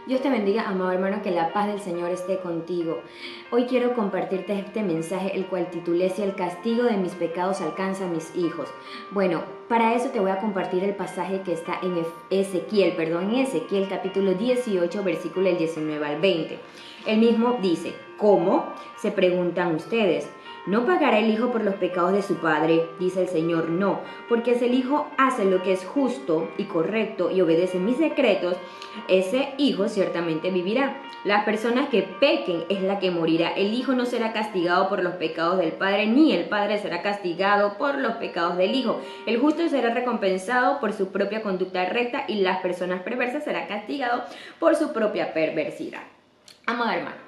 Dios te bendiga, amado hermano, que la paz del Señor esté contigo. Hoy quiero compartirte este mensaje, el cual titulé "Si el castigo de mis pecados alcanza a mis hijos". Bueno, para eso te voy a compartir el pasaje que está en Ezequiel capítulo 18, versículo del 19 al 20. El mismo dice: ¿cómo? Se preguntan ustedes. ¿No pagará el hijo por los pecados de su padre? Dice el Señor: no, porque si el hijo hace lo que es justo y correcto y obedece mis decretos, ese hijo ciertamente vivirá. Las personas que pequen es la que morirá. El hijo no será castigado por los pecados del padre, ni el padre será castigado por los pecados del hijo. El justo será recompensado por su propia conducta recta y las personas perversas serán castigados por su propia perversidad. Amado hermano,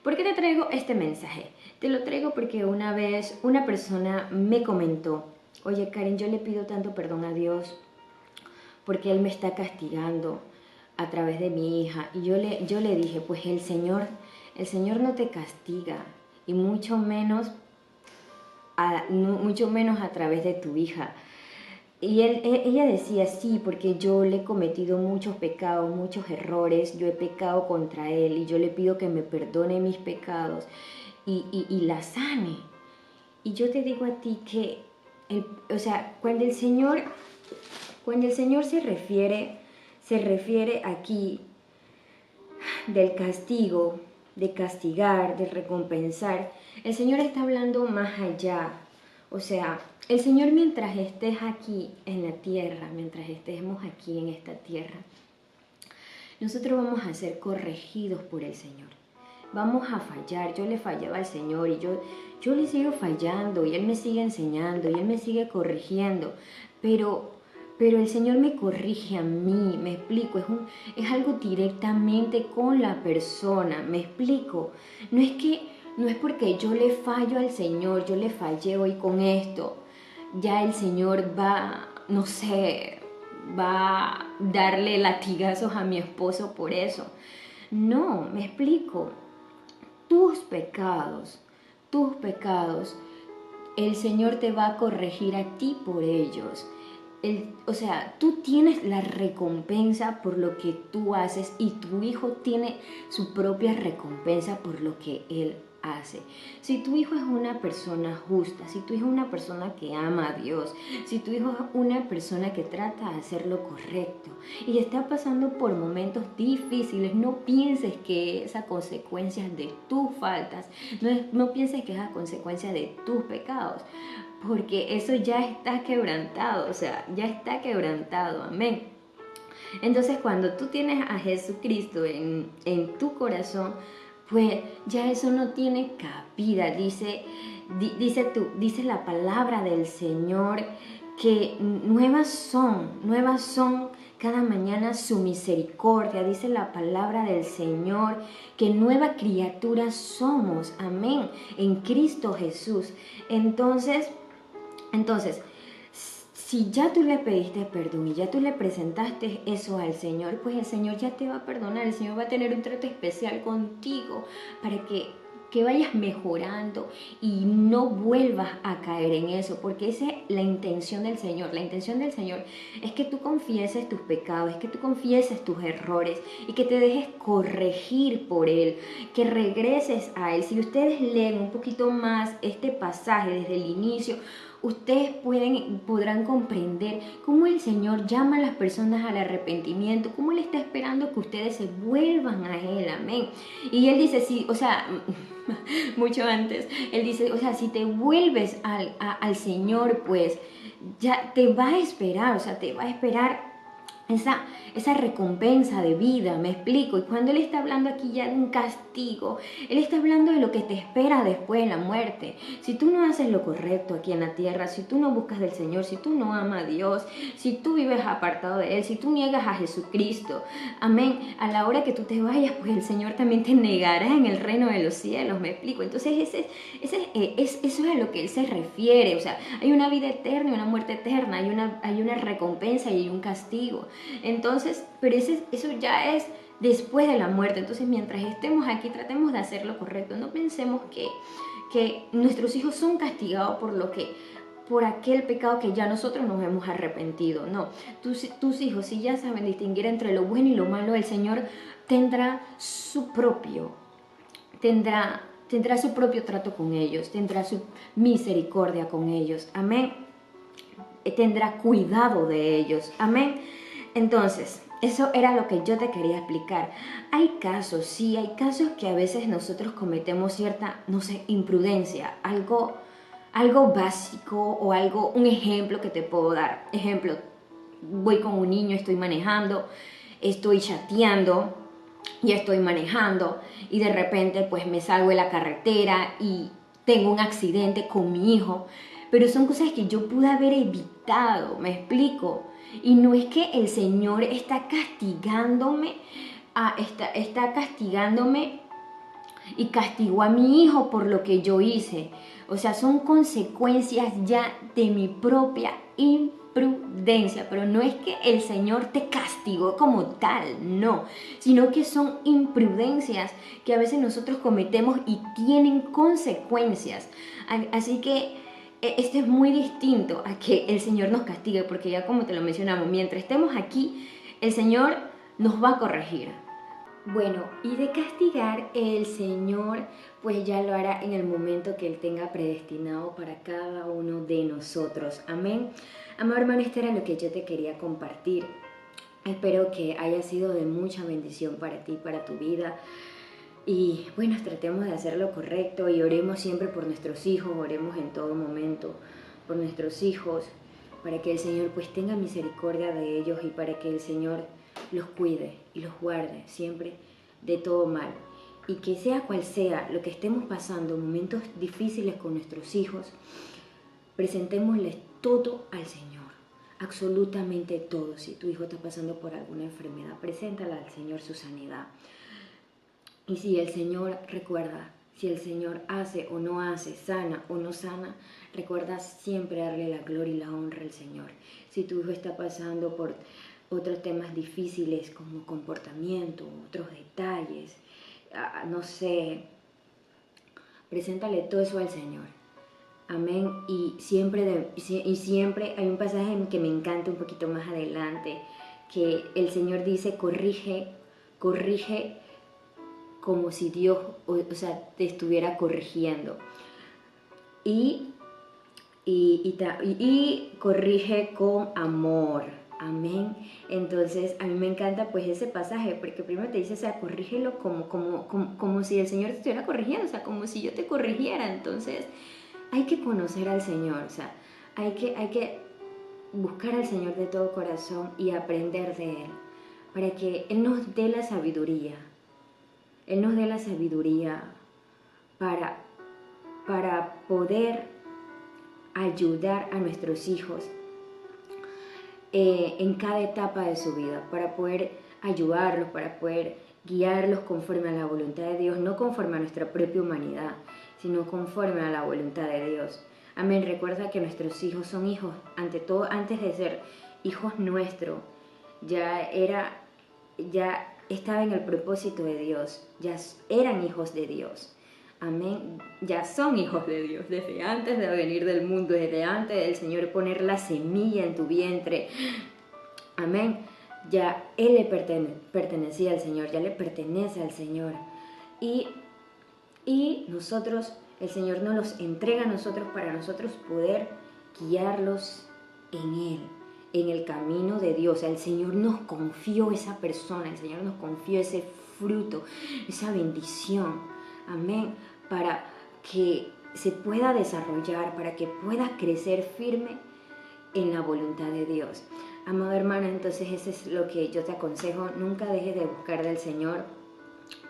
¿por qué te traigo este mensaje? Te lo traigo porque una vez una persona me comentó: oye Karen, yo le pido tanto perdón a Dios porque Él me está castigando a través de mi hija. Y yo le dije, pues el Señor no te castiga, y mucho menos a través de tu hija. Y ella decía: sí, porque yo le he cometido muchos pecados, muchos errores, yo he pecado contra Él y yo le pido que me perdone mis pecados y la sane. Y yo te digo a ti que, cuando el Señor se refiere aquí del castigo, de castigar, de recompensar, el Señor está hablando más allá. O sea, el Señor, mientras estés aquí en la tierra, mientras estemos aquí en esta tierra, nosotros vamos a ser corregidos por el Señor. Vamos a fallar. Yo le fallaba al Señor y yo le sigo fallando, y Él me sigue enseñando y Él me sigue corrigiendo. Pero el Señor me corrige a mí, me explico, es algo directamente con la persona, me explico. No es porque yo le fallo al Señor, yo le fallé hoy con esto, ya el Señor va, no sé, va a darle latigazos a mi esposo por eso. No, me explico. Tus pecados, el Señor te va a corregir a ti por ellos. Tú tienes la recompensa por lo que tú haces, y tu hijo tiene su propia recompensa por lo que él hace. Si tu hijo es una persona justa, si tu hijo es una persona que ama a Dios, si tu hijo es una persona que trata de hacer lo correcto y está pasando por momentos difíciles, no pienses que es a consecuencia de tus faltas, no pienses que es a consecuencia de tus pecados, porque eso ya está quebrantado, ya está quebrantado, amén. Entonces, cuando tú tienes a Jesucristo en tu corazón, pues ya eso no tiene cabida. Dice la palabra del Señor que nuevas son cada mañana su misericordia. Dice la palabra del Señor que nueva criatura somos, amén, en Cristo Jesús. Entonces, si ya tú le pediste perdón y ya tú le presentaste eso al Señor, pues el Señor ya te va a perdonar. El Señor va a tener un trato especial contigo para que vayas mejorando y no vuelvas a caer en eso, porque esa es la intención del Señor. La intención del Señor es que tú confieses tus pecados, es que tú confieses tus errores y que te dejes corregir por Él, que regreses a Él. Si ustedes leen un poquito más este pasaje desde el inicio, ustedes podrán comprender cómo el Señor llama a las personas al arrepentimiento, cómo Él está esperando que ustedes se vuelvan a Él, amén. Y Él dice, sí, mucho antes, Él dice, si te vuelves al Señor, pues ya te va a esperar, te va a esperar esa recompensa de vida, me explico. Y cuando Él está hablando aquí ya de un castigo, Él está hablando de lo que te espera después de la muerte. Si tú no haces lo correcto aquí en la tierra, si tú no buscas del Señor, si tú no amas a Dios, si tú vives apartado de Él, si tú niegas a Jesucristo, amén, a la hora que tú te vayas, pues el Señor también te negará en el reino de los cielos, me explico. Entonces eso es a lo que Él se refiere. Hay una vida eterna y una muerte eterna, hay una recompensa y hay un castigo. Entonces, pero eso ya es después de la muerte. Entonces, mientras estemos aquí, tratemos de hacer lo correcto. No pensemos que nuestros hijos son castigados por aquel pecado que ya nosotros nos hemos arrepentido. No, tus hijos, si ya saben distinguir entre lo bueno y lo malo, el Señor tendrá su propio, tendrá su propio trato con ellos, tendrá su misericordia con ellos. Amén. Tendrá cuidado de ellos. Amén. Entonces, eso era lo que yo te quería explicar. Hay casos, sí, hay casos que a veces nosotros cometemos cierta, no sé, imprudencia, algo básico o algo, un ejemplo que te puedo dar. Ejemplo, voy con un niño, estoy manejando, estoy chateando, ya estoy manejando y de repente pues me salgo de la carretera y tengo un accidente con mi hijo, pero son cosas que yo pude haber evitado, me explico. Y no es que el Señor está castigándome, está castigándome y castigó a mi hijo por lo que yo hice. O sea, son consecuencias ya de mi propia imprudencia, pero no es que el Señor te castigó como tal, no, sino que son imprudencias que a veces nosotros cometemos y tienen consecuencias. Así que esto es muy distinto a que el Señor nos castigue, porque ya como te lo mencionamos, mientras estemos aquí, el Señor nos va a corregir. Bueno, y de castigar, el Señor pues ya lo hará en el momento que Él tenga predestinado para cada uno de nosotros. Amén. Amado hermano, esto era lo que yo te quería compartir. Espero que haya sido de mucha bendición para ti, para tu vida. Y bueno, tratemos de hacer lo correcto y oremos siempre por nuestros hijos, oremos en todo momento por nuestros hijos, para que el Señor pues tenga misericordia de ellos y para que el Señor los cuide y los guarde siempre de todo mal. Y que sea cual sea lo que estemos pasando, momentos difíciles con nuestros hijos, presentémosles todo al Señor, absolutamente todo. Si tu hijo está pasando por alguna enfermedad, preséntala al Señor su sanidad. Y si el Señor, recuerda, si el Señor hace o no hace, sana o no sana, recuerda siempre darle la gloria y la honra al Señor. Si tu hijo está pasando por otros temas difíciles como comportamiento, otros detalles, no sé, preséntale todo eso al Señor. Amén. Y siempre hay un pasaje que me encanta un poquito más adelante, que el Señor dice, corrige como si Dios, o sea, te estuviera corrigiendo. Y corrige con amor. Amén. Entonces, a mí me encanta pues ese pasaje, porque primero te dice, o sea, corrígelo como si el Señor te estuviera corrigiendo, o sea, como si yo te corrigiera. Entonces, hay que conocer al Señor, o sea, hay que buscar al Señor de todo corazón y aprender de Él, para que Él nos dé la sabiduría. Él nos dé la sabiduría para poder ayudar a nuestros hijos en cada etapa de su vida, para poder ayudarlos, para poder guiarlos conforme a la voluntad de Dios, no conforme a nuestra propia humanidad, sino conforme a la voluntad de Dios. Amén. Recuerda que nuestros hijos son hijos, ante todo, antes de ser hijos nuestros, ya estaba en el propósito de Dios, ya eran hijos de Dios. Amén. Ya son hijos de Dios desde antes de venir del mundo, desde antes del Señor poner la semilla en tu vientre. Amén. Ya Él le pertenecía al Señor, ya le pertenece al Señor. Y nosotros, el Señor nos los entrega a nosotros para nosotros poder guiarlos en Él, en el camino de Dios. El Señor nos confió esa persona, el Señor nos confió ese fruto, esa bendición. Amén. Para que se pueda desarrollar, para que pueda crecer firme en la voluntad de Dios. Amado hermano, entonces eso es lo que yo te aconsejo. Nunca dejes de buscar del Señor.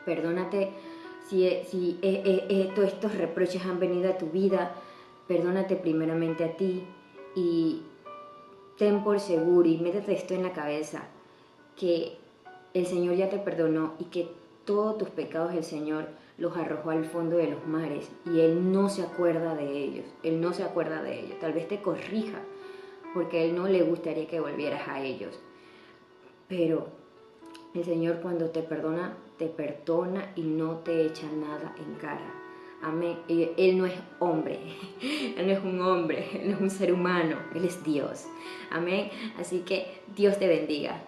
Perdónate si todos estos reproches han venido a tu vida. Perdónate primeramente a ti y ten por seguro y métete esto en la cabeza, que el Señor ya te perdonó y que todos tus pecados el Señor los arrojó al fondo de los mares y Él no se acuerda de ellos. Él no se acuerda de ellos. Tal vez te corrija porque a Él no le gustaría que volvieras a ellos. Pero el Señor cuando te perdona y no te echa nada en cara. Amén. Él no es hombre, Él no es un hombre, Él no es un ser humano, Él es Dios. Amén. Así que Dios te bendiga.